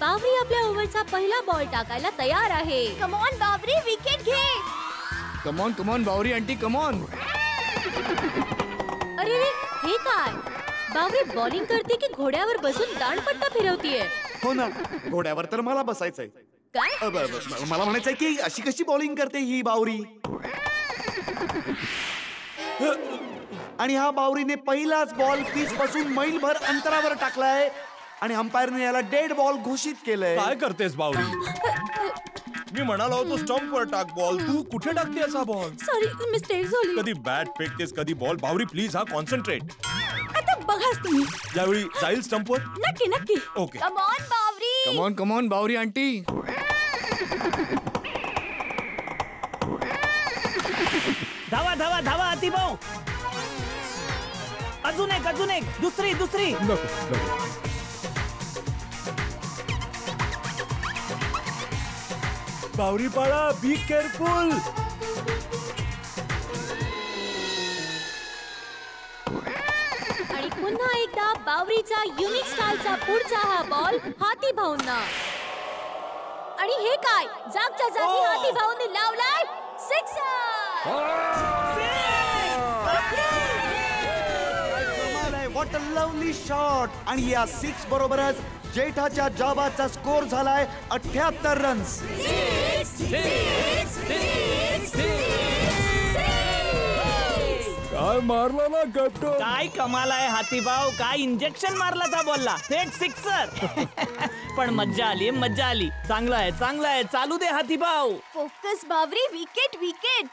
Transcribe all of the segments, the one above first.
बावरी आपल्या ओव्हरचा पहिला बॉल टाकायला तयार आहे. कम ऑन बावरी, विकेट घे. Come on Bawri aunty, come on. अरे रे, हे काय? बावरी बॉलिंग करते की घोड्यावर बसून दांडपट्टा फिरवतीये? हो ना, घोड्यावर तर मला बसायचंय. काय? मला म्हणायचंय की अशी कशी बॉलिंग करते ही बावरी. आणि हा बावरीने पहिलाच बॉल पिच पासून मैलभर अंतरावर टाकलाय आणि अंपायरने याला डेड बॉल घोषित केलंय. काय करतेस बावरी? मी म्हणालो होतो स्टंप वर टाक बॉल, तू कुठे टाकते असा बॉल? सॉरी, मिस्टेक झाली. कधी बॅट फेकतेस कधी बॉल. बावरी प्लीज हा, कॉन्सन्ट्रेट. आता बघाच तुम्ही. यावेळी जाईल स्टंप वर? नक्की नक्की. Okay. Come on Bawri. Come on Bawri aunty. धावा धावा धावा हातीभाऊ. अजून एक दुसरी. बावरी पाळा, बी केअरफुल. आणि पुन्हा एकदा बावरीचा युनिक स्टाईलचा पुढचा हा बॉल हाती भाऊंना. आणि हे काय, जागच्या जागी हाती भाऊंनी लावलाय sixer. What a lovely shot. आणि या 6 बरोबरच जेठाच्या जाबाचा स्कोर झालाय 78 रन्स. काय मारला ना कॅप्टन. काय कमाल आहे हातीभाऊ, काय इंजेक्शन मारला त्या बॉलला, थेट सिक्सर. पण मज्जा आली. चांगलं आहे, चालू दे हातीभाऊ. फोकस बावरी, विकेट.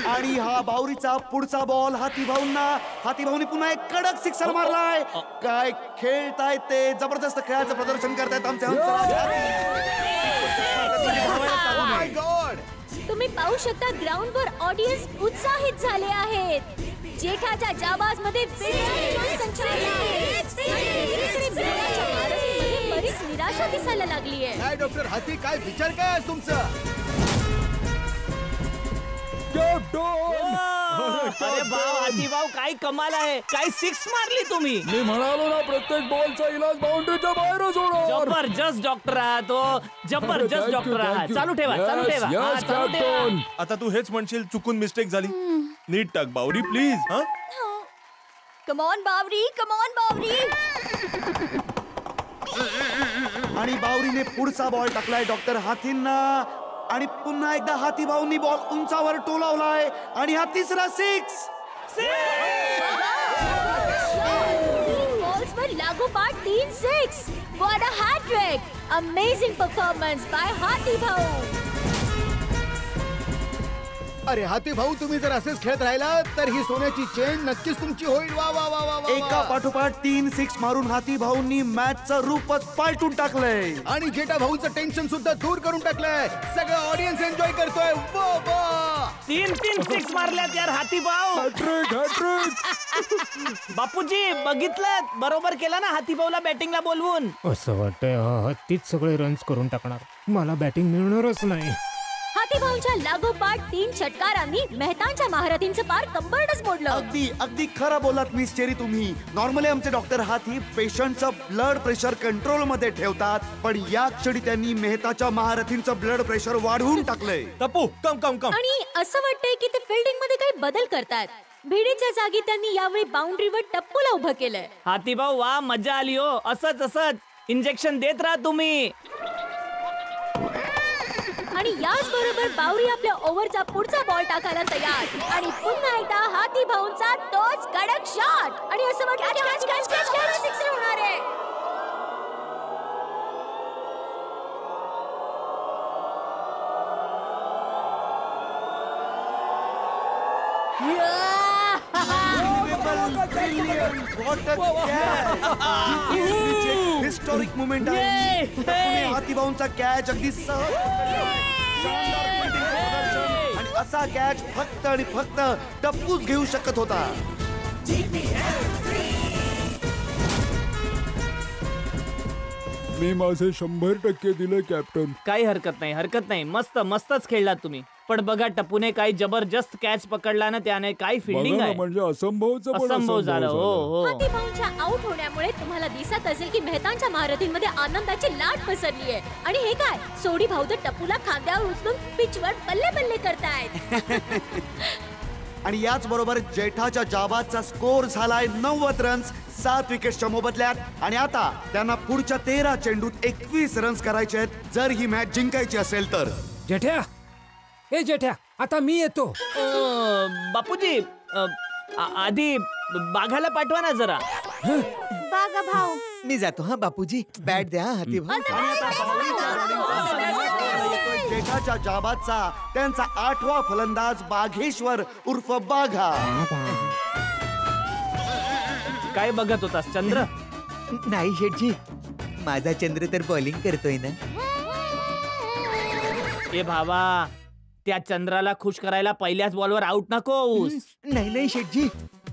आणि हा बावरीचा पुढचा बॉल हातीभाऊनी पुन्हा एक कडक सिक्सर मारलाय. काय खेळतायत ते, जबरदस्त खेळाचं प्रदर्शन करतायत आमचे तुम्ही पाहू शकता ग्राउंडवर ऑडियन्स उत्साहित झाले आहेत. जेठाच्या जाबाज मध्ये बरीच निराशा दिसायला लागली आहे. काय डॉक्टर हाती, काय विचार काय आज तुमचा? अरे भाऊ हातीभाऊ, काय कमाल आहे, काय सिक्स मारली तुम्ही. मी म्हणालो ना प्रत्येक बॉलचा इलाज बाउंड्रीच्या बाहेरच होणार. जबरदस्त डॉक्टर आहात तो, जबरदस्त डॉक्टर आहात. चालू ठेवा. आता तू हेच म्हणशील चुकून मिस्टेक झाली. नीट टाक बावरी प्लीज. हा, कम ऑन बावरी. आणि बावरीने पुढचा बॉल टाकलाय डॉक्टर हाथींना. आणि पुन्हा एकदा हातीभाऊंनी बॉल उंचावर टोलावलाय आणि हा तिसरा सिक्स. बॉल्स पर लागोपाठ 3 6. What a hat trick. Amazing performance by Hatibhau. अरे हाती भाऊ, तुम्ही जर असेच खेळत राहिला तर ही सोन्याची चेन नक्कीच तुमची होईल. वा वा वा वा वा. एका पाठोपाठ 3 6 मारून हातीभाऊंनी मॅचचं रूपच पालटून टाकलंय. आणि जेठा भाऊचं टेन्शन सुद्धा दूर करून टाकलंय. सगळं ऑडियन्स एन्जॉय करतोय. वा वा. 3 सिक्स मारल्यात यार हातीभाऊ. बापूजी बघितलं, बरोबर केला ना हातीभाऊला बॅटिंगला बोलवून. असं वाटतंय तीच सगळे रन्स करून टाकणार. मला बॅटिंग मिळणारच नाही. हातीभाऊंच्या लागोपाठ 3 षटकारांनी मेहतांच्या महारथींचं पार कंबरडच मोडलं. अगदी खरं बोलात मिस चेरी तुम्ही. नॉर्मली आमचे डॉक्टर हाथी पेशंटचं ब्लड प्रेशर कंट्रोल मध्ये ठेवतात, पण या क्षणी त्यांनी मेहताच्या महारथींचं ब्लड प्रेशर वाढवून टाकलंय. टप्पू कम. आणि असं वाटतंय की ते फिल्डिंग मध्ये काही बदल करतात. भिडेच्या जागी त्यांनी यावेळी बाउंड्रीवर टप्पूला उभं केलंय. हातीभाऊ वा, मजा आली हो. असंच इंजेक्शन देत राहा तुम्ही. आणि याच बरोबर बावरी आपल्या ओव्हरचा पुढचा बॉल टाकायला तयार. आणि पुन्हा एकदा हातीभाऊंचा तोच कडक शॉट. आणि असं वाटतं सिक्सर होणार आहे. हिस्टॉरिक मोमेंट आहे. हातीभाऊंचा कॅच अगदी सहज. आणि असा कॅच फक्त आणि फक्त टप्पूच घेऊ शकत होता. मी माझे 100% दिले कॅप्टन. काही हरकत नाही. मस्तच खेळलात तुम्ही. पण बघा टपूने काही जबरदस्त कॅच पकडला ना, त्याने काय फिल्डिंग बघा ना, आहे. म्हणजे असंभवचं पण असंभव झालं. हो हो. हाती भाऊंच्या आउट होण्यामुळे तुम्हाला दिसत असेल की मेहतांच्या महारथींमध्ये आनंदाची लाट पसरली आहे. आणि हे काय, सोडी भाऊ तर टपूला खांद्यावर उचलून पिचवर बल्ले बल्ले करतायत. आणि याच बरोबर जेठाच्या जाबादचा स्कोर झालाय 90 रन्स 7 विकेट्सच्या मोबदल्यात. आणि आता त्यांना पुढच्या 13 चेंडूत 21 रन्स करायचे आहेत जर ही मॅच जिंकायची असेल तर. जेठ्या, ए जेठ्या, आता मी येतो. बापूजी, आधी बाघाला पाठवा ना जरा. बागा भाऊ. मी जातो हा बापूजी. बॅट द्या हाती भाऊ. जेठाच्या जाबादचा त्यांचा 8वा फलंदाज बाघेश्वर उर्फ बाघा. काय बघत होतास चंद्र? नाही शेठजी, माझा चंद्र तर बॉलिंग करतोय ना. ए भावा, त्या चंद्राला खुश करायला पहिल्याच बॉलवर आउट नकोस. नाही नाही शेठजी,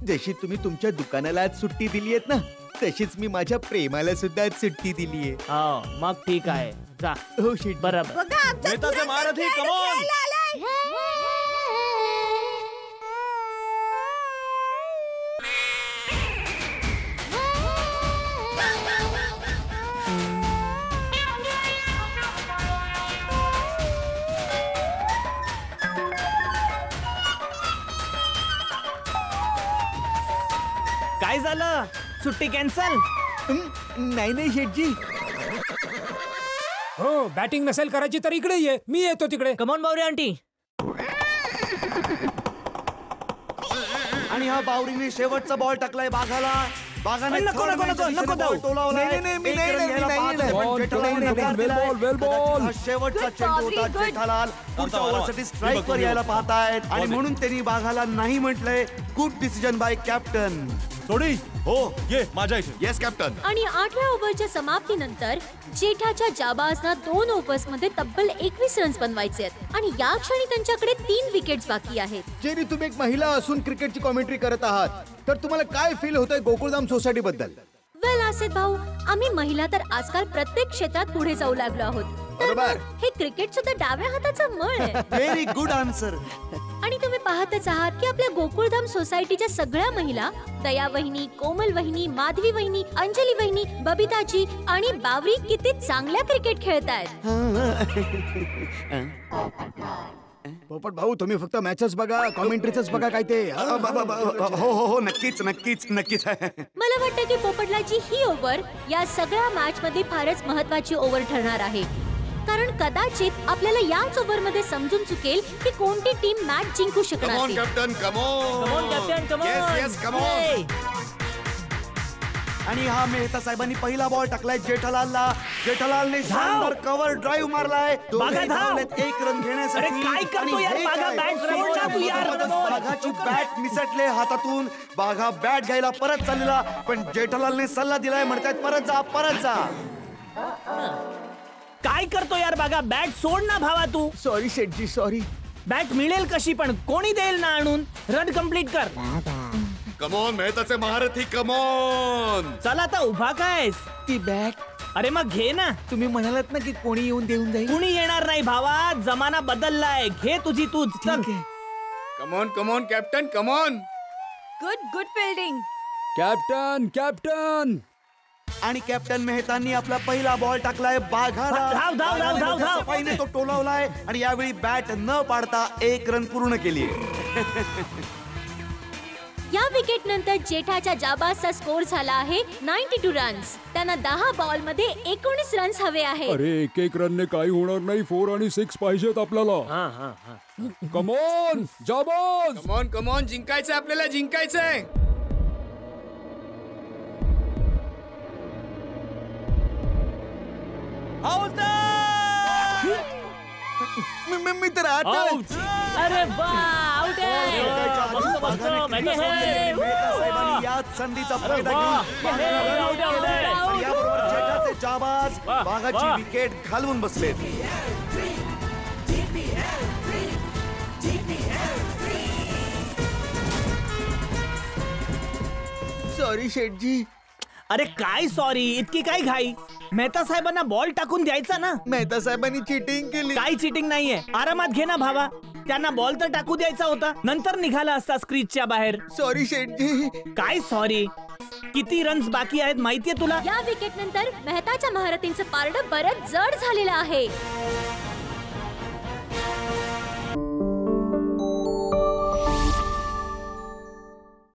जशी तुम्ही तुमच्या दुकानाला आज सुट्टी दिली आहेत ना, तशीच मी माझ्या प्रेमाला सुद्धा आज सुट्टी दिली आहे. हो मग ठीक आहे, जा. हो शेठ. बरोबर. बघा आमचा मेहताचे महारथी, come on! खेळायला आलाय. काय झालं? सुट्टी कॅन्सल? नाही नाही शेठजी. हो, बॅटिंग नसेल करायची तर इकडे ये, मी येतो तिकडे. Come on Bawre aunty. आणि हा बावरीने शेवटचा बॉल टाकलाय बाघाला. बाघाने नको, नको, नको, नको जाऊ. नाही, नाही, मी नाही, नाही, नाही, वेल बॉल. हा शेवटचा चेंडू होता. जेठालाल पुढच्या ओव्हरसाठी स्ट्राईक वर यायला पाहतायत आणि म्हणून त्यांनी बाघाला नाही म्हटलंय. Good decision by captain. Sodhi, हो, ये माझ्या इथे. Yes captain. आणि 8व्या ओव्हरच्या समाप्तीनंतर जेठाच्या जाबाजना 2 ओव्हर्समध्ये तब्बल 21 रन्स बनवायचे आहेत. आणि या क्षणी त्यांच्याकडे 3 विकेट्स बाकी आहेत. जेरी, तुम्ही एक महिला असून क्रिकेटची कॉमेंट्री करत आहात, तर तुम्हाला काय फील होतंय गोकुळधाम सोसायटी बद्दल? वेल आसिफ भाऊ, आम्ही महिला तर आजकाल प्रत्येक क्षेत्रात पुढे जाऊ लागलो आहोत. तर बरोबर. मग हे क्रिकेट सुद्धा डाव्या हाताचा मळ आहे. Very good answer. आणि तुम्ही पाहतच आहात की आपल्या गोकुळधाम सोसायटीच्या सगळ्या महिला, दया वहिनी, कोमल वहिनी, माधवी वहिनी, अंजली वहिनी, बबिताजी आणि बावरी किती चांगल्या क्रिकेट खेळतायत. पोपट भाऊ, तुम्ही फक्त मॅचेस बघा, कॉमेंट्रीच बघा काय ते. हो हो हो, नक्कीच नक्कीच नक्कीच. मला वाटतं की पोपटलाची ही ओव्हर या सगळ्या मॅच मध्ये फारच महत्वाची ओव्हर ठरणार आहे. कारण कदाचित आपल्याला याच ओव्हर मध्ये समजून चुकेल की कोणती टीम मॅच जिंकू शकणार कमॉन आहे. Captain, come on. Come on captain, come on. Yes come on. आणि हा मेहता साहेबांनी पहिला बॉल टाकलाय जेठालालला. जेठालालने शानदार कव्हर ड्राईव्ह मारलाय. बाघा धाव. 1 रन घेण्यासाठी. अरे काय करतो आणि यार हे बाघा, काय? बॅट सोड ना तू यार. बाघाची बॅट निसटले हातातून. बाघा बॅट घ्यायला परत चाललेला, पण जेठालालने सल्ला दिलाय, म्हणतात परत जा, परत जा. काय करतो यार बाघा, बॅट सोड ना भावा तू. सॉरी शेठजी, सॉरी. बॅट मिळेल कशी पण, कोणी देईल ना आणून. रन कम्प्लीट कर. कमॉन मेहताचे महारथी, कमॉन. चल आता उभा कायस? ती बॅट अरे मग घे ना. तुम्ही म्हणालात ना की कोणी येऊन देऊन जाईल. कुणी येणार नाही भावा, जमाना बदललाय. घे तुझी तूच. चल. ठीक आहे. Come on come on captain, come on. Good fielding. Captain captain. आणि कॅप्टन मेहतांनी आपला पहिला बॉल टाकलाय बाघाला. धाव, धाव, धाव, धाव, धाव. सफाईने तो टोलावलाय आणि यावेळी बॅट न पाडता 1 रन पूर्ण केली. या विकेट नंतर जेठाच्या जाबाजचा स्कोर झाला आहे 92 रन्स. त्यांना 10 बॉल मध्ये 19 रन्स हवे आहेत. अरे 1 रनने काही होणार नाही. 4 आणि 6 पाहिजेत आपल्याला. कमॉन जाबाज. कमॉन कमॉन, जिंकायचंय आपल्याला, जिंकायचंय. मी तर आता अरे वा, आउट आहे. मस्त, मस्त. बाघाने मॅच आहे. मेहता साहेबांनी याच संधीचा फायदा वा. घेऊन बाघाला आउट आहे, आउट आहे. आणि याबरोबर जेठाचे जाबाज वा, बाघाची वा. विकेट घालवून बसलेत. सॉरी शेठजी. अरे काय सॉरी, इतकी काय घाई? मेहता साहेबांना बॉल टाकून द्यायचा ना. मेहता साहेबांनी चिटिंग केली. काय चिटिंग नाहीये. आरामात घे ना भावा. त्यांना बॉल तर टाकू द्यायचा होता, नंतर निघाला असता स्क्रीजच्या बाहेर. सॉरी शेठजी. काय सॉरी? किती रन्स बाकी आहेत माहितीये तुला? या विकेट नंतर मेहताच्या महारथींचं पारडं बरंच जड झालेलं आहे.